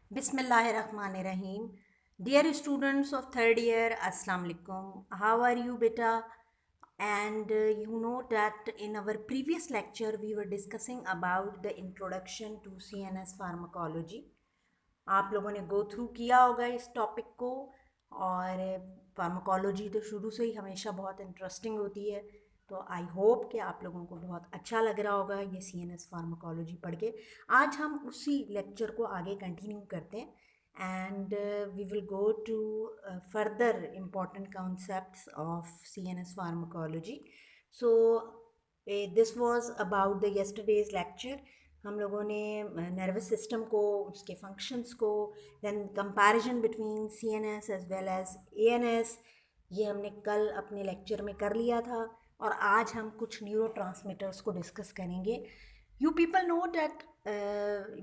Bismillahirrahmanirrahim. Dear students of third year, Assalamu alaikum. How are you, beta? And you know that in our previous lecture, we were discussing about the introduction to CNS pharmacology. आप लोगों ने go through किया होगा इस topic को। और pharmacology तो शुरू से ही हमेशा बहुत इंटरेस्टिंग होती है। तो आई होप कि आप लोगों को बहुत अच्छा लग रहा होगा ये CNS फार्माकोलॉजी पढ़ के। आज हम उसी लेक्चर को आगे कंटिन्यू करते हैं and we will go to further important concepts of CNS pharmacology. So this was about the yesterday's lecture. हम लोगों ने नर्वस सिस्टम को, उसके फंक्शंस को, then comparison between CNS as well as ANS, ये हमने कल अपने लेक्चर में कर लिया था। और आज हम कुछ न्यूरोट्रांसमीटर्स को डिस्कस करेंगे। You people know that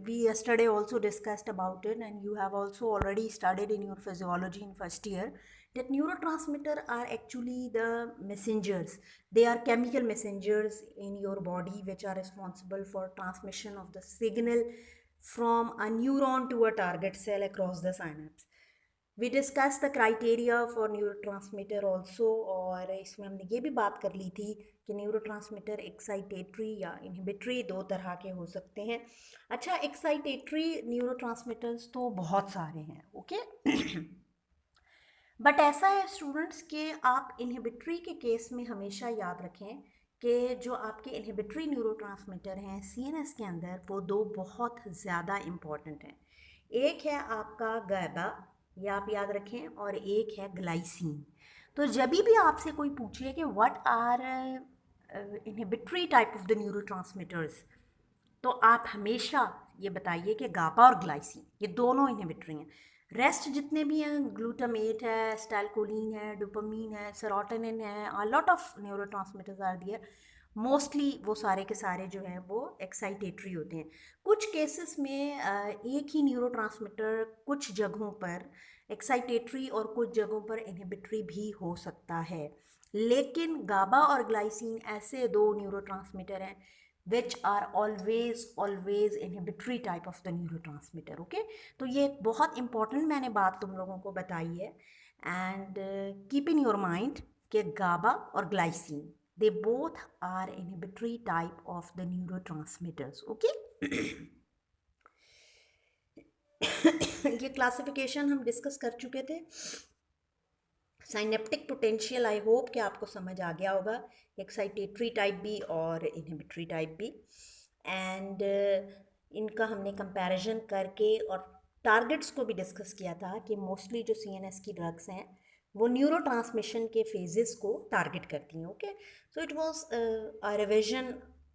we yesterday also discussed about it, and you have also already studied in your physiology in first year that neurotransmitter are actually the messengers. They are chemical messengers in your body which are responsible for transmission of the signal from a neuron to a target cell across the synapse. We discuss the criteria for neurotransmitter also, और इसमें हमने ये भी बात कर ली थी कि neurotransmitter excitatory या इनहिबिटरी दो तरह के हो सकते हैं। अच्छा, एक्साइटेटरी न्यूरोट्रांसमीटर्स तो बहुत सारे हैं, ओके। बट ऐसा है स्टूडेंट्स कि आप इनहिबिटरी के केस में हमेशा याद रखें कि जो आपके इनहिबिटरी न्यूरोट्रांसमीटर हैं CNS के अंदर, वो दो बहुत ज़्यादा इम्पॉर्टेंट हैं। एक है आपका गैबा, ये आप याद रखें, और एक है ग्लाइसिन। तो जब भी आपसे कोई पूछे कि what are inhibitory type of the neurotransmitters, तो आप हमेशा ये बताइए कि गाबा और ग्लाइसिन ये दोनों इनहिबिटरी हैं। रेस्ट जितने भी हैं, ग्लूटामेट है, स्टाइलकोलिन है, डोपामीन है, सेरोटोनिन है, a lot of neurotransmitters are there. Mostly वो सारे के सारे जो हैं वो एक्साइटेटरी होते हैं। कुछ केसेस में एक ही न्यूरोट्रांसमीटर कुछ जगहों पर एक्साइटेटरी और कुछ जगहों पर इनहिबिटरी भी हो सकता है। लेकिन गाबा और ग्लाइसिन ऐसे दो न्यूरोट्रांसमीटर हैं which are always inhibitory type of the neurotransmitter, okay। तो ये एक बहुत important मैंने बात तुम लोगों को बताई है। And keep in your mind कि गाबा और glycine they both are inhibitory type of the neurotransmitters, okay। ये क्लासिफिकेशन हम डिस्कस कर चुके थे। साइनेप्टिक पोटेंशियल आई होप कि आपको समझ आ गया होगा, एक्साइटेटरी टाइप भी और इनहिबिटरी टाइप भी। एंड इनका हमने कंपैरिजन करके और टारगेट्स को भी डिस्कस किया था कि मोस्टली जो CNS की ड्रग्स हैं वो न्यूरो ट्रांसमिशन के फेजेस को टारगेट करती हैं, okay. So it was a revision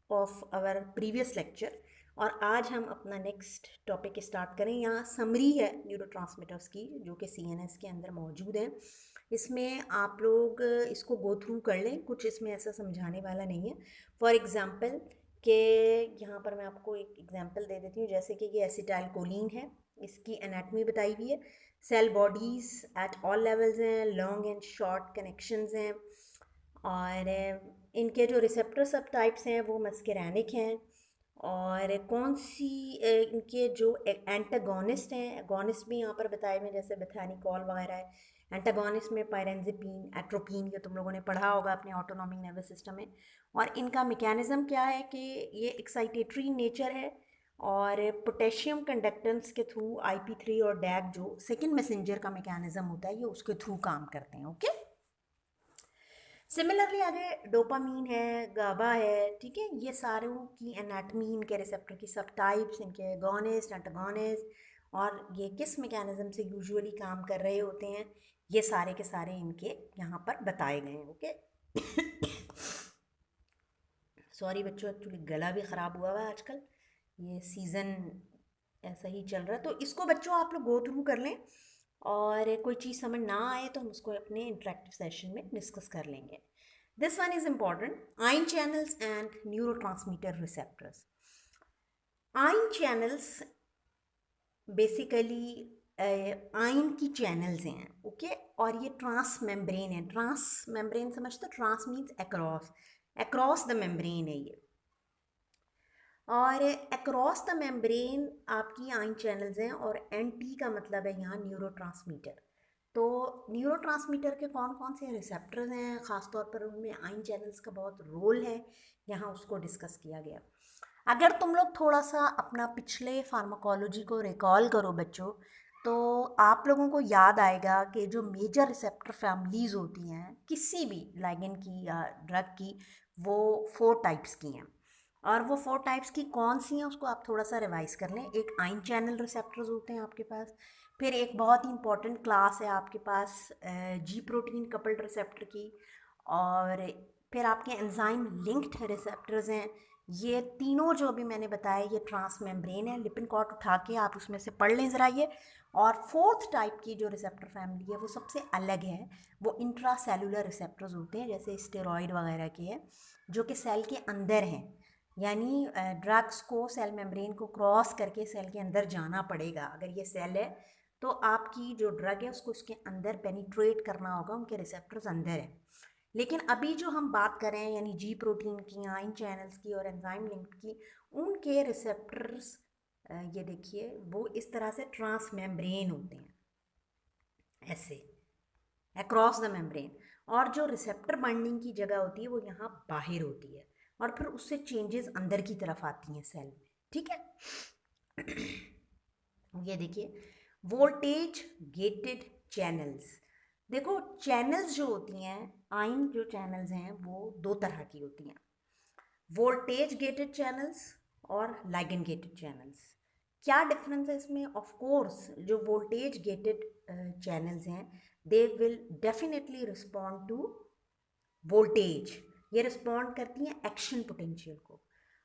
of our previous lecture. और आज हम अपना नेक्स्ट टॉपिक स्टार्ट करें। यहाँ समरी है न्यूरोट्रांसमीटर्स की जो कि CNS के अंदर मौजूद हैं। इसमें आप लोग इसको गो थ्रू कर लें, कुछ इसमें ऐसा समझाने वाला नहीं है। फॉर एग्ज़ाम्पल कि यहाँ पर मैं आपको एक एग्जांपल दे देती हूँ, जैसे कि ये एसिटाइलकोलिन है, इसकी एनाटमी बताई हुई है। Cell bodies at all levels हैं, लॉन्ग एंड शॉर्ट कनेक्शंस हैं, और इनके जो रिसेप्टर सब टाइप्स हैं वो मस्करैनिक हैं। और कौन सी इनके जो एंटागोनिस्ट हैं, एगोनिस्ट भी यहाँ पर बताए हुए हैं, जैसे बेथानिकॉल वगैरह है। एंटागोनिस्ट में पायरेंजिपिन, एट्रोपिन, ये तुम लोगों ने पढ़ा होगा अपने ऑटोनॉमिक नर्वस सिस्टम में। और इनका मैकेनिज़्म क्या है कि ये एक्साइटेटरी नेचर है, और पोटेशियम कंडक्टेंस के थ्रू IP3 और डैग जो सेकेंड मैसेंजर का मैकेनिज़्म होता है, ये उसके थ्रू काम करते हैं, ओके। सिमिलरली आगे डोपामीन है, गाबा है, ठीक है। ये सारों की एनाटमी, इनके रिसेप्टर की सब टाइप्स, इनके एगोनिस्ट, एंटागोनिस्ट, और ये किस मैकेनिज्म से यूजुअली काम कर रहे होते हैं, ये सारे के सारे इनके यहाँ पर बताए गए हैं, ओके। सॉरी बच्चों, एक्चुअली गला भी ख़राब हुआ हुआ है आजकल, ये सीज़न ऐसा ही चल रहा है। तो इसको बच्चों आप लोग गो थ्रू कर लें, और कोई चीज़ समझ ना आए तो हम उसको अपने इंटरेक्टिव सेशन में डिस्कस कर लेंगे। This one is important. Ion channels and neurotransmitter receptors. Ion channels basically ion की चैनल्स हैं, ओके। और ये ट्रांस मेम्ब्रेन है। ट्रांस मेम्ब्रेन समझते हो? Trans means across, across the membrane है ये। और अक्रॉस द मेम्ब्रेन आपकी आइन चैनल्स हैं, और एन टी का मतलब है यहाँ न्यूरोट्रांसमीटर। तो न्यूरोट्रांसमीटर के कौन कौन से रिसेप्टर्स हैं, ख़ासतौर पर उनमें आइन चैनल्स का बहुत रोल है, यहाँ उसको डिस्कस किया गया। अगर तुम लोग थोड़ा सा अपना पिछले फार्माकोलॉजी को रिकॉल करो बच्चों, तो आप लोगों को याद आएगा कि जो मेजर रिसेप्टर फैमिलीज़ होती हैं किसी भी लाइगेंड की या ड्रग की, वो 4 टाइप्स की हैं। और वो 4 टाइप्स की कौन सी हैं उसको आप थोड़ा सा रिवाइज कर लें। एक आइन चैनल रिसेप्टर्स होते हैं आपके पास, फिर एक बहुत ही इंपॉर्टेंट क्लास है आपके पास जी प्रोटीन कपल्ड रिसेप्टर की, और फिर आपके एंजाइम लिंक्ड रिसेप्टर्स हैं। ये तीनों जो अभी मैंने बताया ये ट्रांस मेम्ब्रेन है। लिपिन कॉर्ड उठा के आप उसमें से पढ़ लें ज़रा ये। और फोर्थ टाइप की जो रिसेप्टर फैमिली है वो सबसे अलग है, वो इंट्रा सेलुलर रिसेप्टर्स होते हैं, जैसे स्टेरॉइड वगैरह के हैं, जो कि सेल के अंदर हैं। यानी ड्रग्स को सेल मेम्ब्रेन को क्रॉस करके सेल के अंदर जाना पड़ेगा। अगर ये सेल है तो आपकी जो ड्रग है उसको उसके अंदर पेनिट्रेट करना होगा, उनके रिसेप्टर्स अंदर है। लेकिन अभी जो हम बात कर रहे हैं यानी जी प्रोटीन की, आइन चैनल्स की और एंजाइम लिंक की, उनके रिसेप्टर्स ये देखिए वो इस तरह से ट्रांस मेम्ब्रेन होते हैं, ऐसे अक्रॉस द मेम्ब्रेन। और जो रिसेप्टर बाइंडिंग की जगह होती है वो यहाँ बाहर होती है, और फिर उससे चेंजेस अंदर की तरफ आती हैं सेल में। ठीक है, ये देखिए वोल्टेज गेटेड चैनल्स। देखो चैनल्स जो होती हैं, आइन जो चैनल्स हैं वो 2 तरह की होती हैं, वोल्टेज गेटेड चैनल्स और लाइगेंड गेटेड चैनल्स। क्या डिफरेंस है इसमें? ऑफ कोर्स जो वोल्टेज गेटेड चैनल्स हैं they will definitely respond to voltage. ये रिस्पॉन्ड करती हैं एक्शन पोटेंशियल को,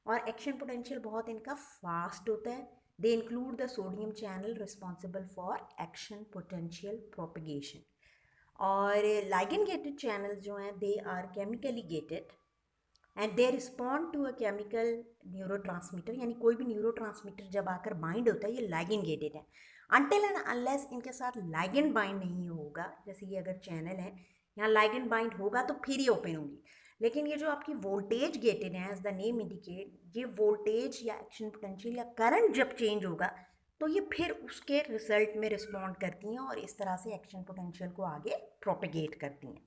और एक्शन पोटेंशियल बहुत इनका फास्ट होता है। They include the sodium channel responsible for action potential propagation. और लाइगेंड गेटेड चैनल्स जो हैं they are chemically gated and they respond to a chemical neurotransmitter. यानी कोई भी न्यूरोट्रांसमीटर जब आकर बाइंड होता है ये लाइगेंड गेटेड है। अनटिल एंड अनलेस इनके साथ लाइगेंड बाइंड नहीं होगा, जैसे ये अगर चैनल है यहाँ लाइगेंड बाइंड होगा तो फिर ही ओपन होगी। लेकिन ये जो आपकी वोल्टेज गेटेड है, एज द नेम इंडिकेट, ये वोल्टेज या एक्शन पोटेंशियल या करंट जब चेंज होगा तो ये फिर उसके रिजल्ट में रिस्पॉन्ड करती हैं और इस तरह से एक्शन पोटेंशियल को आगे प्रोपेगेट करती हैं।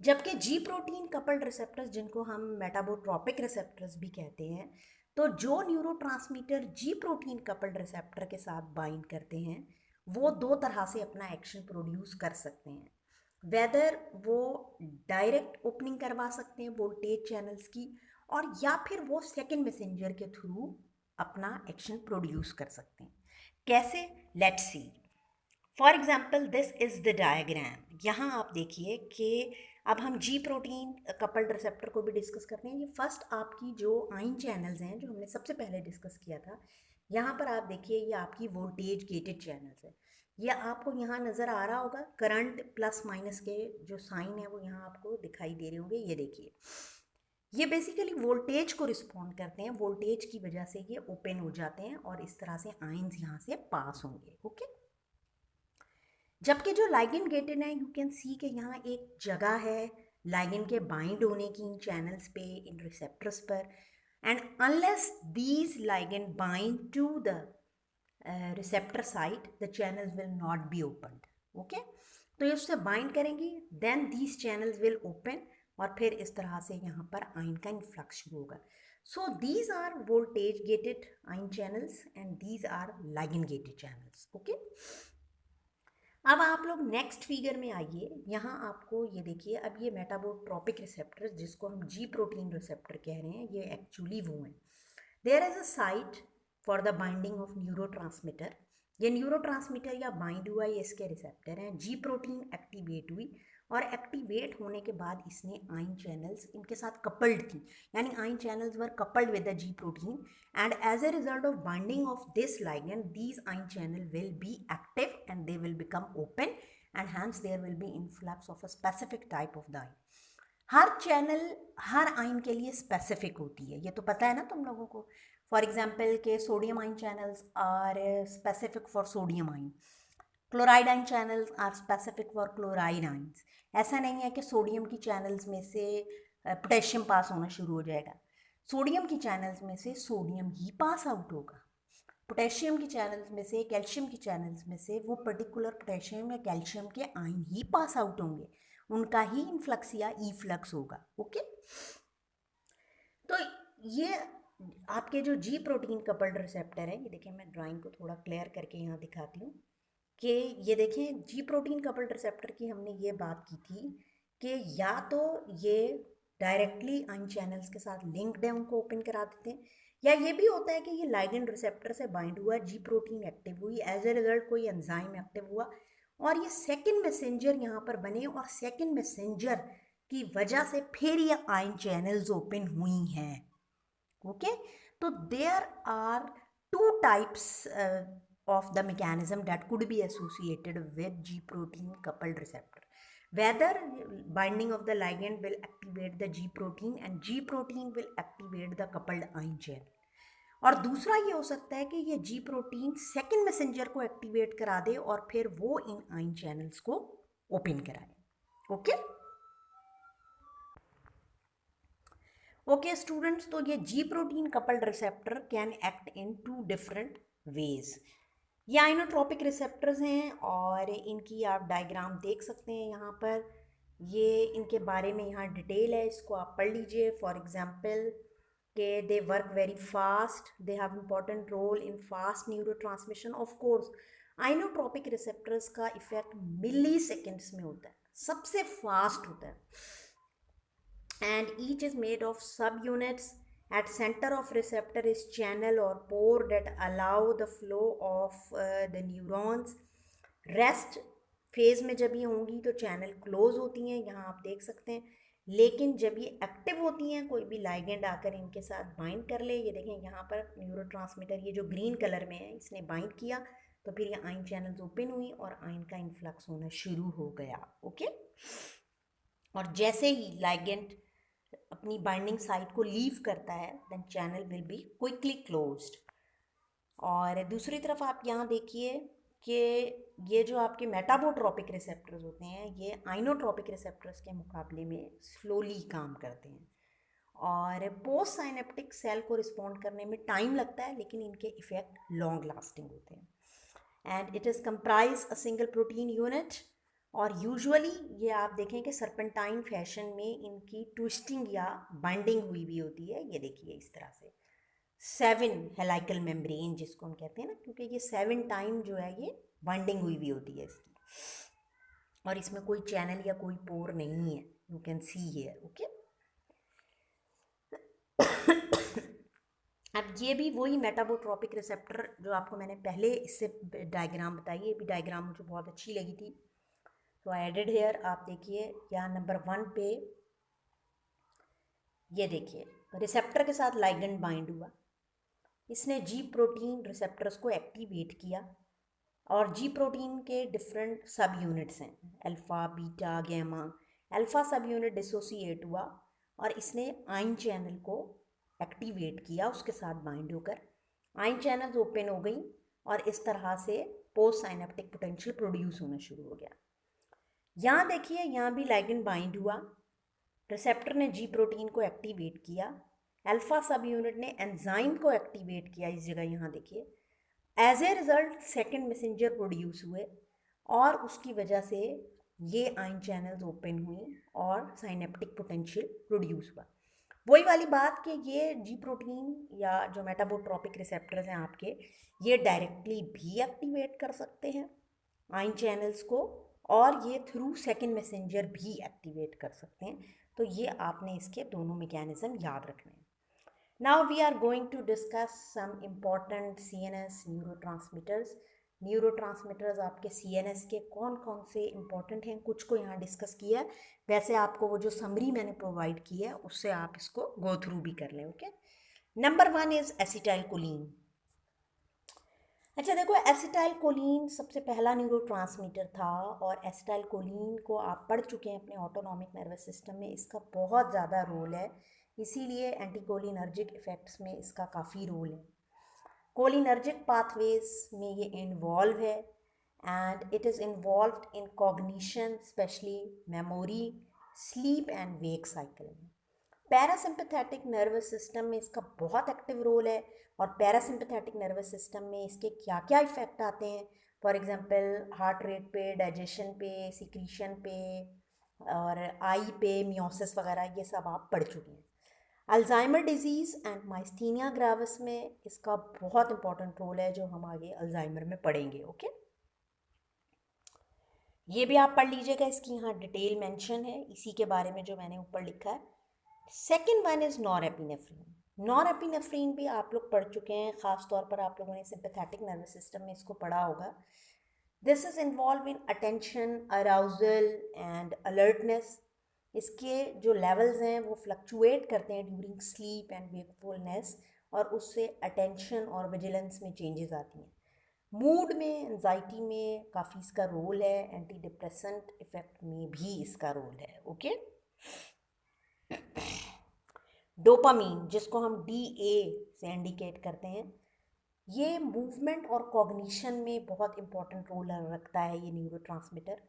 जबकि जी प्रोटीन कपल्ड रिसेप्टर्स, जिनको हम मेटाबोट्रोपिक रिसेप्टर्स भी कहते हैं, तो जो न्यूरोट्रांसमीटर जी प्रोटीन कपल्ड रिसेप्टर के साथ बाइंड करते हैं वो 2 तरह से अपना एक्शन प्रोड्यूस कर सकते हैं। वेदर वो डायरेक्ट ओपनिंग करवा सकते हैं वोल्टेज चैनल्स की, और या फिर वो सेकेंड मैसेंजर के थ्रू अपना एक्शन प्रोड्यूस कर सकते हैं। कैसे? Let's see. For example this is the diagram. यहाँ आप देखिए कि अब हम जी प्रोटीन कपल्ड रिसेप्टर को भी डिस्कस करते हैं। ये फर्स्ट आपकी जो आइन चैनल्स हैं जो हमने सबसे पहले डिस्कस किया था, यहाँ पर आप देखिए ये आपकी वोल्टेज गेटेड चैनल्स है। ये आपको यहाँ नज़र आ रहा होगा, करंट प्लस माइनस के जो साइन है वो यहाँ आपको दिखाई दे रहे होंगे। ये देखिए ये बेसिकली वोल्टेज को रिस्पॉन्ड करते हैं, वोल्टेज की वजह से ये ओपन हो जाते हैं और इस तरह से आइंस यहाँ से पास होंगे। ओके, जबकि जो लाइगेंड गेटेड है, यू कैन सी कि यहाँ एक जगह है लाइगेंड के बाइंड होने की इन चैनल्स पे, इन रिसेप्टर्स पर, and unless these ligand bind to the receptor site the channels will not be opened. Okay, तो ये उससे बाइंड करेंगी then these channels will open, और फिर इस तरह से यहाँ पर आइन का इन्फ्लक्स शुरू होगा। So these are voltage gated ion channels and these are ligand gated channels. Okay, अब आप लोग नेक्स्ट फिगर में आइए। यहाँ आपको ये देखिए, अब ये मेटाबोट्रोपिक रिसेप्टर जिसको हम जी प्रोटीन रिसेप्टर कह रहे हैं, ये एक्चुअली वो हैं। There is a site for the binding of neurotransmitter. ये न्यूरोट्रांसमीटर या बाइंड हुआ ये इसके रिसेप्टर हैं। जी प्रोटीन एक्टिवेट हुई, और एक्टिवेट होने के बाद इसने आइन चैनल्स इनके साथ कपल्ड की, यानी आइन channels were coupled with the ji protein, and as a result of binding of this ligand these ion channel will be active and they will become open, and hence there will be influx of a specific type of the ion. हर channel हर ion के लिए specific होती है, ये तो पता है ना तुम लोगों को। फॉर एग्जाम्पल के sodium ion channels are specific for sodium ion, chloride ion channels are specific for chloride ions. ऐसा नहीं है कि सोडियम की चैनल्स में से पोटेशियम पास होना शुरू हो जाएगा। सोडियम की चैनल्स में से सोडियम ही पास आउट होगा, पोटेशियम की चैनल्स में से, कैल्शियम की चैनल्स में से वो पर्टिकुलर पोटेशियम या कैल्शियम के आयन ही पास आउट होंगे, उनका ही इनफ्लक्स या ई फ्लक्स होगा। ओके, तो ये आपके जो जी प्रोटीन कपल्ड रिसेप्टर है, ये देखिए मैं ड्राइंग को थोड़ा क्लियर करके यहाँ दिखाती हूँ कि ये देखें जी प्रोटीन कपल्ड रिसेप्टर की हमने ये बात की थी कि या तो ये डायरेक्टली आइन चैनल्स के साथ लिंक्ड है, उनको ओपन करा देते हैं, या ये भी होता है कि ये लाइगेंड रिसेप्टर से बाइंड हुआ, जी प्रोटीन एक्टिव हुई, एज ए रिजल्ट कोई एंजाइम एक्टिव हुआ और ये सेकेंड मैसेंजर यहाँ पर बने और सेकेंड मैसेंजर की वजह से फिर ये आइन चैनल्स ओपन हुई हैं। ओके, तो there are two types of the mechanism that could be associated with G protein coupled receptor. Whether binding of the ligand will activate the G protein and G protein will activate the coupled ion channel. और दूसरा ये हो सकता है कि ये G protein second messenger को activate करा दे और फिर वो इन आइन चैनल्स को ओपन कराए। ओके ओके स्टूडेंट्स, तो ये G protein coupled receptor can act in two different ways. ये आइनोट्रोपिक रिसेप्टर्स हैं और इनकी आप डायग्राम देख सकते हैं यहाँ पर, ये इनके बारे में यहाँ डिटेल है, इसको आप पढ़ लीजिए। फॉर एग्जांपल के they work very fast, they have important role in fast neurotransmission. Of course ionotropic receptors का इफेक्ट मिली सेकेंड्स में होता है, सबसे फास्ट होता है, and each is made of subunits. At center of receptor is channel or pore that allow the flow of the neurons. Rest phase में जब ये होंगी तो चैनल क्लोज होती हैं, यहाँ आप देख सकते हैं, लेकिन जब ये एक्टिव होती हैं कोई भी लाइगेंड आकर इनके साथ बाइंड कर ले, ये देखें यहाँ पर न्यूरोट्रांसमीटर ये जो ग्रीन कलर में है इसने बाइंड किया तो फिर ये आइन चैनल्स ओपन हुई और आइन का इन्फ्लक्स होना शुरू हो गया। ओके, और जैसे ही लाइगेंड अपनी बाइंडिंग साइट को लीव करता है then channel will be quickly closed. और दूसरी तरफ आप यहाँ देखिए कि ये जो आपके मेटाबोट्रोपिक रिसेप्टर्स होते हैं ये आइनोट्रोपिक रिसेप्टर्स के मुकाबले में स्लोली काम करते हैं और पोस्ट साइनेप्टिक सेल को रिस्पॉन्ड करने में टाइम लगता है, लेकिन इनके इफेक्ट लॉन्ग लास्टिंग होते हैं। And it is comprise a single protein unit और यूजुअली ये आप देखें कि सर्पेंटाइन फैशन में इनकी ट्विस्टिंग या बाइंडिंग हुई भी होती है। ये देखिए इस तरह से 7 हेलाइकल मेम्ब्रेन जिसको हम कहते हैं ना, क्योंकि ये 7 टाइम जो है ये बाइंडिंग हुई भी होती है इसकी, और इसमें कोई चैनल या कोई पोर नहीं है, you can see here. Okay, अब ये भी वही मेटाबोट्रोपिक रिसेप्टर जो आपको मैंने पहले इससे डायग्राम बताई, ये भी डायग्राम मुझे बहुत अच्छी लगी थी, तो आई एडेड हेयर। आप देखिए यहाँ नंबर 1 पे ये देखिए रिसेप्टर के साथ लाइगेंड बाइंड हुआ, इसने जी प्रोटीन रिसेप्टर्स को एक्टिवेट किया और जी प्रोटीन के डिफरेंट सब यूनिट्स हैं, alpha beta gamma. Alpha subunit dissociate हुआ और इसने आइन चैनल को एक्टिवेट किया, उसके साथ बाइंड होकर आइन चैनल्स ओपन हो गई और इस तरह से पोस्ट साइनेप्टिक पोटेंशियल प्रोड्यूस होना शुरू हो गया। यहाँ देखिए यहाँ भी लाइगेंड बाइंड हुआ, रिसेप्टर ने जी प्रोटीन को एक्टिवेट किया, अल्फ़ा सब यूनिट ने एंजाइम को एक्टिवेट किया इस जगह यहाँ देखिए, as a result second messenger produce हुए और उसकी वजह से ये आइन चैनल्स ओपन हुई और साइनेप्टिक पोटेंशियल प्रोड्यूस हुआ। वही वाली बात कि ये जी प्रोटीन या जो मेटाबोट्रोपिक रिसेप्टर्स हैं आपके, ये डायरेक्टली भी एक्टिवेट कर सकते हैं आइन चैनल्स को और ये थ्रू सेकेंड मैसेंजर भी एक्टिवेट कर सकते हैं। तो ये आपने इसके दोनों मैकेनिज्म याद रखने हैं। Now we are going to discuss some important CNS neurotransmitters. Neurotransmitters आपके CNS के कौन कौन से इंपॉर्टेंट हैं, कुछ को यहाँ डिस्कस किया है, वैसे आपको वो जो समरी मैंने प्रोवाइड की है उससे आप इसको गो थ्रू भी कर लें। Okay, number 1 is acetylcholine. अच्छा देखो, एसिटाइलकोलिन सबसे पहला न्यूरोट्रांसमीटर था और एसिटाइलकोलिन को आप पढ़ चुके हैं अपने ऑटोनॉमिक नर्वस सिस्टम में, इसका बहुत ज़्यादा रोल है, इसीलिए एंटीकोलिनर्जिक इफ़ेक्ट्स में इसका काफ़ी रोल है। कोलिनर्जिक पाथवेज में ये इन्वॉल्व है and it is involved in cognition, specially memory, sleep and wake cycle में। पैरासिम्पथेटिक नर्वस सिस्टम में इसका बहुत एक्टिव रोल है, और पैरासिम्पथेटिक नर्वस सिस्टम में इसके क्या क्या इफ़ेक्ट आते हैं, फॉर एग्जांपल हार्ट रेट पे, डाइजेशन पे, सिक्रीशन पे, और आई पे, मियोसिस वगैरह, ये सब आप पढ़ चुके हैं। अल्जाइमर डिजीज़ एंड माइस्थीनिया ग्राविस में इसका बहुत इंपॉर्टेंट रोल है, जो हम आगे अल्जाइमर में पढ़ेंगे। ओके, ये भी आप पढ़ लीजिएगा, इसकी यहाँ डिटेल मेंशन है इसी के बारे में जो मैंने ऊपर लिखा है। Second one is norepinephrine. Norepinephrine भी आप लोग पढ़ चुके हैं, ख़ास तौर पर आप लोगों ने सिंपैथेटिक नर्वस सिस्टम में इसको पढ़ा होगा। This is involve in attention, arousal and alertness. इसके जो लेवल्स हैं वो फ्लक्चुएट करते हैं ड्यूरिंग स्लीप एंड वेकफुलनेस, और उससे अटेंशन और विजिलेंस में चेंजेस आती हैं। मूड में, एंजाइटी में काफ़ी इसका रोल है, एंटी डिप्रेसेंट इफेक्ट में भी इसका रोल है। ओके, डोपामीन, जिसको हम DA से इंडिकेट करते हैं, ये मूवमेंट और कॉग्निशन में बहुत इंपॉर्टेंट रोल रखता है ये neurotransmitter.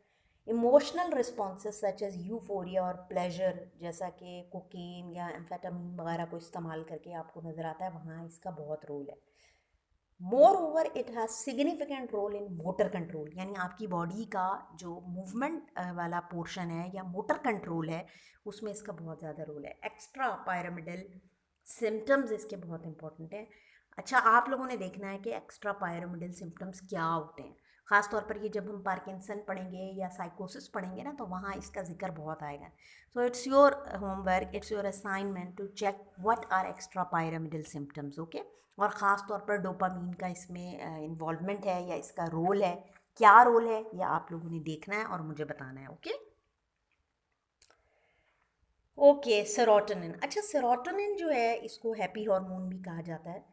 Emotional responses such as euphoria और प्लेजर, जैसा कि कोकेन या एम्फेटामिन वगैरह को इस्तेमाल करके आपको नज़र आता है, वहाँ इसका बहुत रोल है। Moreover it has significant role in motor control, यानी आपकी बॉडी का जो मूवमेंट वाला पोर्शन है या मोटर कंट्रोल है, उसमें इसका बहुत ज़्यादा रोल है। एक्स्ट्रा पायरामिडल सिम्टम्स इसके बहुत इंपॉर्टेंट हैं। अच्छा, आप लोगों ने देखना है कि एक्स्ट्रा पायरामिडल सिम्टम्स क्या होते हैं, ख़ास तौर पर ये जब हम पार्किंसन पढ़ेंगे या साइकोसिस पढ़ेंगे ना, तो वहाँ इसका जिक्र बहुत आएगा। So it's your homework, it's your assignment to check what are extrapyramidal symptoms. Okay, और ख़ास तौर पर डोपामीन का इसमें इन्वॉल्वमेंट है या इसका रोल है, क्या रोल है, या आप लोगों ने देखना है और मुझे बताना है। Okay okay, serotonin. अच्छा, सेरोटोनिन जो है इसको हैप्पी हार्मोन भी कहा जाता है।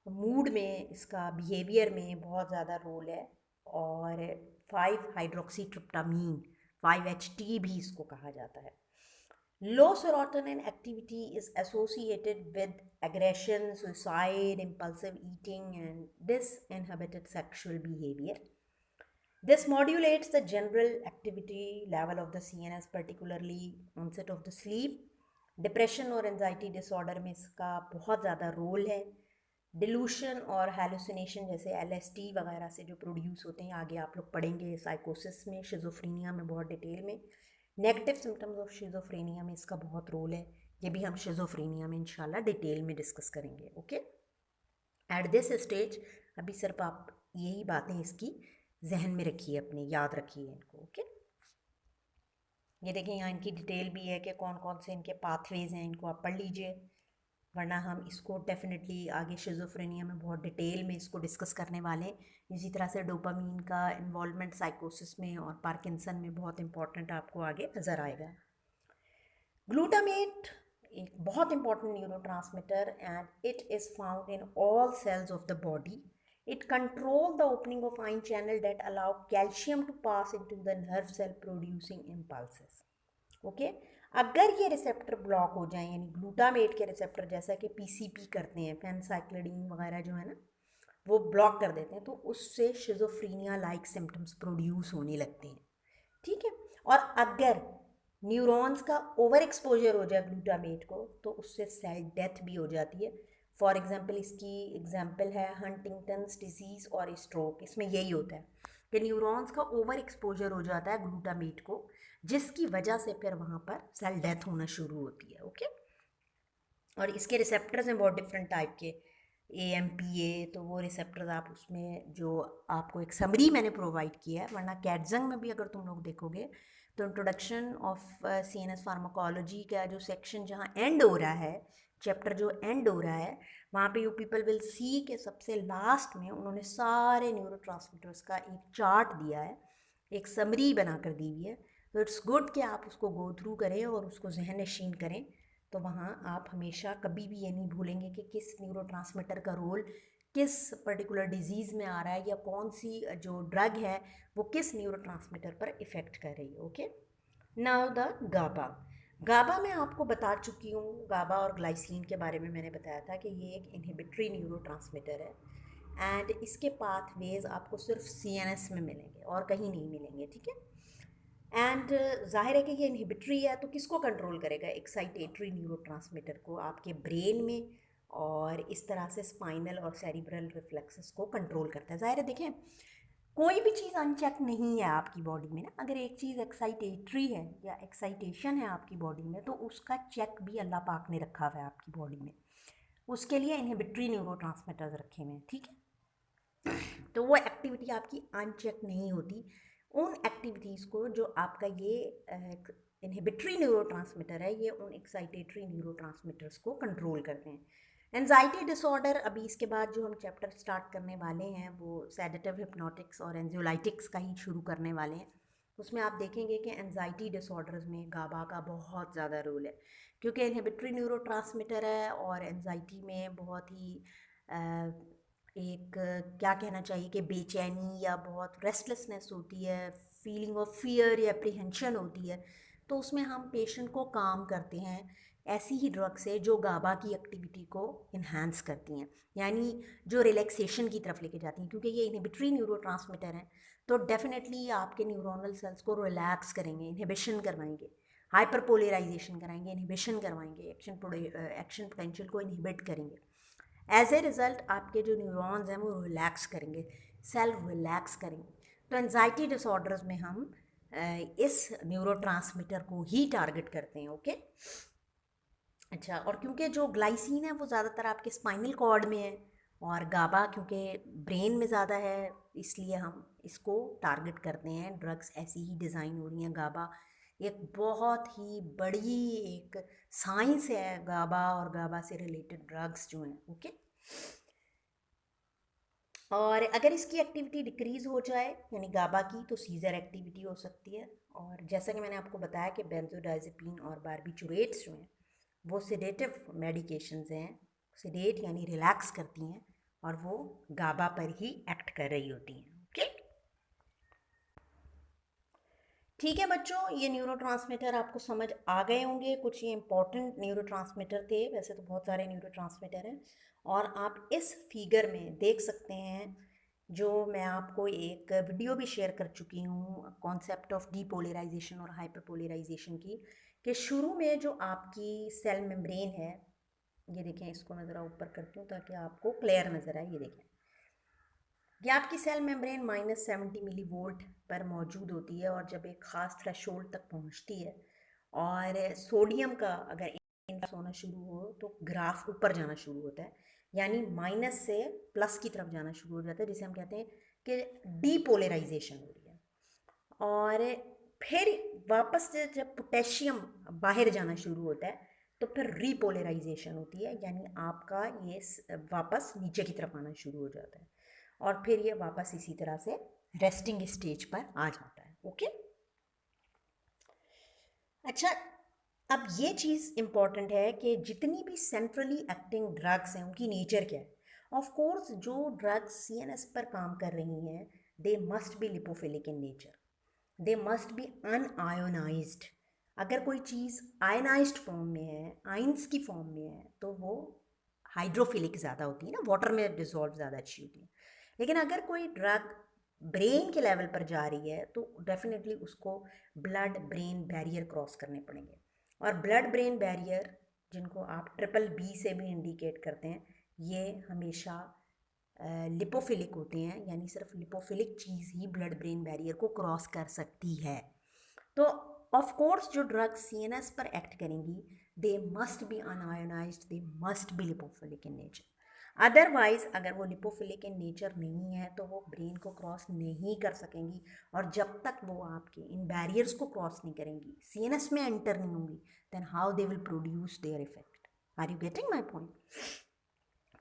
मूड में, इसका बिहेवियर में बहुत ज़्यादा रोल है, और 5 हाइड्रोक्सी ट्रिप्टामीन, 5HT भी इसको कहा जाता है। Low serotonin activity is associated with aggression, suicide, impulsive eating, and disinhibited sexual behavior. This modulates the general activity level of the CNS, particularly onset of the sleep. Depression और anxiety disorder में इसका बहुत ज़्यादा role है। डिलूशन और hallucination जैसे LSD वगैरह से जो प्रोड्यूस होते हैं, आगे आप लोग पढ़ेंगे साइकोसिस में, शिज़ोफ्रेनिया में बहुत डिटेल में। नेगेटिव सिम्टम्स ऑफ शिज़ोफ्रेनिया में इसका बहुत रोल है, ये भी हम शिज़ोफ्रेनिया में इंशाल्लाह डिटेल में डिस्कस करेंगे। ओके, एट दिस स्टेज अभी सिर्फ आप यही बातें इसकी जहन में रखिए, अपने याद रखिए इनको। ओके, ये देखें यहाँ इनकी डिटेल भी है कि कौन कौन से इनके पाथवेज हैं, इनको आप पढ़ लीजिए, वरना हम इसको डेफिनेटली आगे शिज़ोफ्रेनिया में बहुत डिटेल में इसको डिस्कस करने वाले हैं। इसी तरह से डोपामीन का इन्वॉल्वमेंट साइकोसिस में और पार्किंसन में बहुत इंपॉर्टेंट आपको आगे नज़र आएगा। ग्लूटामेट एक बहुत important neurotransmitter, and it is found in all cells of the body. It controls the opening of ion channel that allow calcium to pass into the nerve cell producing impulses. Okay, अगर ये receptor block हो जाए, यानी glutamate के receptor जैसा कि PCP करते हैं, फेनसाइक्लिडीन वगैरह जो है ना, वो ब्लॉक कर देते हैं, तो उससे शिज़ोफ्रीनिया लाइक सिम्टम्स प्रोड्यूस होने लगते हैं। ठीक है, और अगर न्यूरॉन्स का ओवर एक्सपोजर हो जाए ग्लूटामेट को, तो उससे सेल डेथ भी हो जाती है। फॉर एग्जांपल, इसकी एग्जांपल है हंटिंगटन्स डिजीज़ और स्ट्रोक। इसमें यही होता है कि न्यूरॉन्स का ओवर एक्सपोजर हो जाता है ग्लूटामेट को, जिसकी वजह से फिर वहाँ पर सेल डेथ होना शुरू होती है। ओके, और इसके रिसेप्टर्स हैं बहुत डिफरेंट टाइप के, AMPA, तो वो रिसेप्टर्स आप उसमें जो आपको एक समरी मैंने प्रोवाइड किया है, वरना कैटजंग में भी अगर तुम लोग देखोगे तो इंट्रोडक्शन ऑफ CNS फार्माकोलॉजी का जो सेक्शन जहाँ एंड हो रहा है, चैप्टर जो एंड हो रहा है, वहाँ पे यू पीपल विल सी के सबसे लास्ट में उन्होंने सारे न्यूरोट्रांसमीटर्स का एक चार्ट दिया है, एक समरी बना कर दी हुई है। तो इट्स गुड कि आप उसको गो थ्रू करें और उसको जहन नशीन करें, तो वहाँ आप हमेशा कभी भी ये नहीं भूलेंगे कि किस न्यूरोट्रांसमीटर का रोल किस पर्टिकुलर डिजीज़ में आ रहा है, या कौन सी जो ड्रग है वो किस न्यूरोट्रांसमीटर पर इफ़ेक्ट कर रही है। Okay, now the GABA. गाबा मैं आपको बता चुकी हूँ, गाबा और ग्लाइसिन के बारे में मैंने बताया था कि ये एक इनहिबिटरी न्यूरोट्रांसमीटर है, एंड इसके पाथवेज आपको सिर्फ CNS में मिलेंगे और कहीं नहीं मिलेंगे। ठीक है, एंड जाहिर है कि ये इनहिबिटरी है, तो किसको कंट्रोल करेगा? एक्साइटेटरी न्यूरोट्रांसमीटर को आपके ब्रेन में, और इस तरह से स्पाइनल और सेरिब्रल रिफ्लेक्सेस को कंट्रोल करता है। जाहिर है, देखें, कोई भी चीज़ अनचेक नहीं है आपकी बॉडी में ना। अगर एक चीज़ एक्साइटेटरी है या एक्साइटेशन है आपकी बॉडी में, तो उसका चेक भी अल्लाह पाक ने रखा हुआ है आपकी बॉडी में। उसके लिए इनहिबिटरी न्यूरोट्रांसमीटर्स रखे हुए हैं, ठीक है। तो वो एक्टिविटी आपकी अनचेक नहीं होती। उन एक्टिविटीज़ को जो आपका ये इनहिबिटरी न्यूरोट्रांसमीटर है, ये उन एक्साइटेटरी न्यूरोट्रांसमीटर्स को कंट्रोल करते हैं। एनजाइटी डिसऑर्डर, अभी इसके बाद जो हम चैप्टर स्टार्ट करने वाले हैं वो सेडेटिव, हिप्नोटिक्स और एंजियोलाइटिक्स का ही शुरू करने वाले हैं। उसमें आप देखेंगे कि एनजाइटी डिसऑर्डर्स में गाबा का बहुत ज़्यादा रोल है, क्योंकि इनहिबिटरी न्यूरोट्रांसमीटर है और एनजाइटी में बहुत ही एक क्या कहना चाहिए कि बेचैनी या बहुत रेस्टलेसनेस होती है, फीलिंग ऑफ फियर या अप्रीहेंशन होती है। तो उसमें हम पेशेंट को काम करते हैं ऐसी ही ड्रग से जो गाबा की एक्टिविटी को इन्हांस करती हैं, यानी जो रिलैक्सेशन की तरफ लेके जाती हैं, क्योंकि ये इनहिबिटरी न्यूरोट्रांसमीटर हैं। तो डेफिनेटली आपके न्यूरोनल सेल्स को रिलैक्स करेंगे, इनहिबिशन करवाएंगे, हाइपर पोलराइजेशन कराएंगे, इनहिबिशन करवाएंगे, एक्शन पोटेंशियल को इनहिबिट करेंगे। एज ए रिज़ल्ट आपके जो न्यूरॉन्स हैं वो रिलैक्स करेंगे, सेल रिलैक्स करेंगे। तो एनजाइटी डिसऑर्डर्स में हम इस न्यूरोट्रांसमीटर को ही टारगेट करते हैं, ओके। अच्छा, और क्योंकि जो ग्लाइसिन है वो ज़्यादातर आपके स्पाइनल कॉर्ड में है, और गाबा क्योंकि ब्रेन में ज़्यादा है, इसलिए हम इसको टारगेट करते हैं। ड्रग्स ऐसी ही डिज़ाइन हो रही हैं। गाबा एक बहुत ही बड़ी एक साइंस है, गाबा और गाबा से रिलेटेड ड्रग्स जो हैं, ओके। और अगर इसकी एक्टिविटी डिक्रीज़ हो जाए यानी गाबा की, तो सीजर एक्टिविटी हो सकती है। और जैसा कि मैंने आपको बताया कि बेंजोडाइज़ेपिन और बारबिचुरेट्स जो हैं वो सेडेटिव मेडिकेशंस हैं। सेडेट यानी रिलैक्स करती हैं, और वो गाबा पर ही एक्ट कर रही होती हैं, ओके। ठीक है बच्चों, ये न्यूरोट्रांसमीटर आपको समझ आ गए होंगे। कुछ ये इंपॉर्टेंट न्यूरोट्रांसमीटर थे, वैसे तो बहुत सारे न्यूरोट्रांसमीटर हैं। और आप इस फिगर में देख सकते हैं, जो मैं आपको एक वीडियो भी शेयर कर चुकी हूँ, कॉन्सेप्ट ऑफ डीपोलराइजेशन और हाइपरपोलराइजेशन की, कि शुरू में जो आपकी सेल मेम्ब्रेन है, ये देखें, इसको मैं ज़रा ऊपर करती हूँ ताकि आपको क्लियर नज़र आए। ये देखें, ये आपकी सेल मेम्ब्रेन -70 मिली वोल्ट पर मौजूद होती है, और जब एक ख़ास थ्रेशोल्ड तक पहुंचती है और सोडियम का अगर इंडेक्स होना शुरू हो, तो ग्राफ ऊपर जाना शुरू होता है, यानी माइनस से प्लस की तरफ जाना शुरू हो जाता है, जिसे हम कहते हैं कि डीपोलराइजेशन हो रही है। और फिर वापस से जब पोटेशियम बाहर जाना शुरू होता है, तो फिर रीपोलराइजेशन होती है, यानी आपका ये वापस नीचे की तरफ आना शुरू हो जाता है, और फिर ये वापस इसी तरह से रेस्टिंग स्टेज पर आ जाता है, ओके। अच्छा, अब ये चीज़ इम्पॉर्टेंट है कि जितनी भी सेंट्रली एक्टिंग ड्रग्स हैं उनकी नेचर क्या है। ऑफ कोर्स जो ड्रग्स सीएनएस पर काम कर रही हैं, they must be lipophilic in nature, they must be unionised. अगर कोई चीज़ आयनाइज्ड फॉर्म में है, आइंस की फॉर्म में है, तो वो हाइड्रोफिलिक ज़्यादा होती है ना, वाटर में डिजॉल्व ज़्यादा अच्छी होती है। लेकिन अगर कोई ड्रग ब्रेन के लेवल पर जा रही है, तो डेफिनेटली उसको ब्लड ब्रेन बैरियर क्रॉस करने पड़ेंगे। और ब्लड ब्रेन बैरियर, जिनको आप BBB से भी इंडिकेट करते हैं, ये हमेशा लिपोफिलिक होते हैं, यानी सिर्फ लिपोफिलिक चीज़ ही ब्लड ब्रेन बैरियर को क्रॉस कर सकती है। तो ऑफ कोर्स जो ड्रग्स सीएनएस पर एक्ट करेंगी, they must be unionised, they must be lipophilic in nature. Otherwise अगर वो लिपोफिलिक इन नेचर नहीं है, तो वो ब्रेन को क्रॉस नहीं कर सकेंगी, और जब तक वो आपके इन बैरियर्स को क्रॉस नहीं करेंगी, सीएनएस में एंटर नहीं होंगी, then how they will produce their effect. Are you getting my point?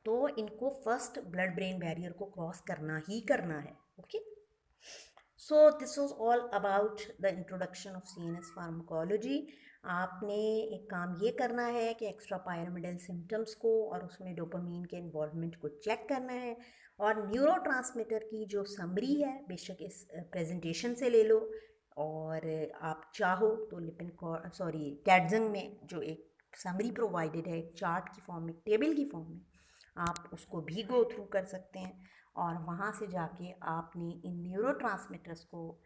तो इनको फर्स्ट ब्लड ब्रेन बैरियर को क्रॉस करना ही करना है, okay. So this was all about the introduction of CNS pharmacology. आपने एक काम ये करना है कि एक्स्ट्रा पायरामिडल सिम्टम्स को और उसमें डोपामीन के इन्वॉल्वमेंट को चेक करना है, और न्यूरोट्रांसमीटर की जो समरी है बेशक इस प्रेजेंटेशन से ले लो, और आप चाहो तो लिपिन सॉरी कैटजंग में जो एक समरी प्रोवाइडेड है, एक चार्ट की फॉर्म में, टेबल की फॉर्म में, आप उसको भी गो थ्रू कर सकते हैं, और वहाँ से जाके आपने इन न्यूरोट्रांसमीटर्स को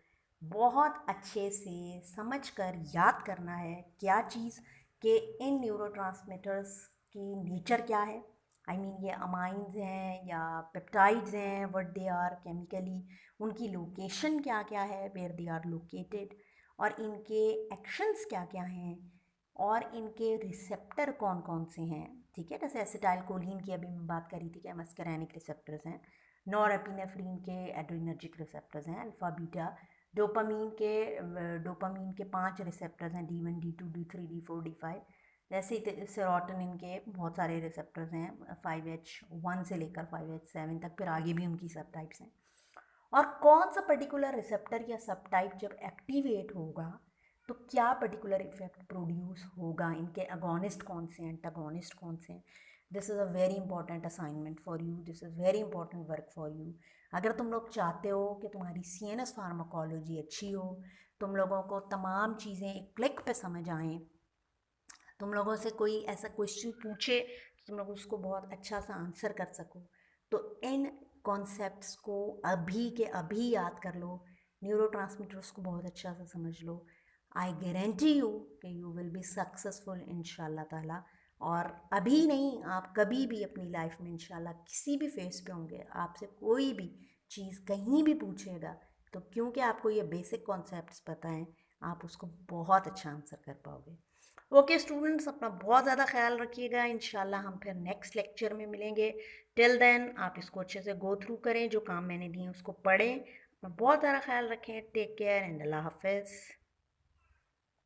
बहुत अच्छे से समझकर याद करना है क्या चीज़ कि इन न्यूरोट्रांसमीटर्स की नेचर क्या है। आई मीन ये अमाइंस हैं या पेप्टाइड्स हैं, व्हाट दे आर केमिकली, उनकी लोकेशन क्या क्या है, वेयर दे आर लोकेटेड, और इनके एक्शंस क्या क्या हैं, और इनके रिसेप्टर कौन कौन से हैं। ठीक है, जैसे एसिटाइल कोलिन की अभी मैं बात करी थी कि मस्करैनिक रिसेप्टर्स हैं, नॉरएपिनेफ्रिन के एड्रेनर्जिक रिसेप्टर्स हैं, अल्फा बीटा, डोपामीन के 5 रिसेप्टर्स हैं, D1 D2 D3 D4 D5। जैसे ही सेरोटोनिन के बहुत सारे रिसेप्टर्स हैं, 5H1 से लेकर 5H7 तक, फिर आगे भी उनकी सब टाइप्स हैं। और कौन सा पर्टिकुलर रिसेप्टर या सब टाइप जब एक्टिवेट होगा तो क्या पर्टिकुलर इफेक्ट प्रोड्यूस होगा, इनके अगोनिस्ट कौन से हैं, एंटागोनिस्ट कौन से हैं। This is a very important assignment for you, this is very important work for you. अगर तुम लोग चाहते हो कि तुम्हारी CNS फार्माकोलॉजी अच्छी हो, तुम लोगों को तमाम चीज़ें एक क्लिक पे समझ आएँ, तुम लोगों से कोई ऐसा क्वेश्चन पूछे तो तुम लोग उसको बहुत अच्छा सा आंसर कर सको, तो इन कॉन्सेप्ट्स को अभी के अभी याद कर लो, न्यूरोट्रांसमीटर्स को बहुत अच्छा सा समझ लो। आई गारंटी यू कि यू विल बी सक्सेसफुल इंशाल्लाह ताला। और अभी नहीं, आप कभी भी अपनी लाइफ में इंशाल्लाह किसी भी फेस पे होंगे, आपसे कोई भी चीज़ कहीं भी पूछेगा, तो क्योंकि आपको ये बेसिक कॉन्सेप्ट्स पता हैं, आप उसको बहुत अच्छा आंसर कर पाओगे। ओके स्टूडेंट्स, अपना बहुत ज़्यादा ख्याल रखिएगा। इंशाल्लाह हम फिर नेक्स्ट लेक्चर में मिलेंगे। टिल देन आप इसको अच्छे से गो थ्रू करें, जो काम मैंने दिए उसको पढ़ें, अपना बहुत ज़्यादा ख्याल रखें। टेक केयर एंड अल्लाह हाफिज़।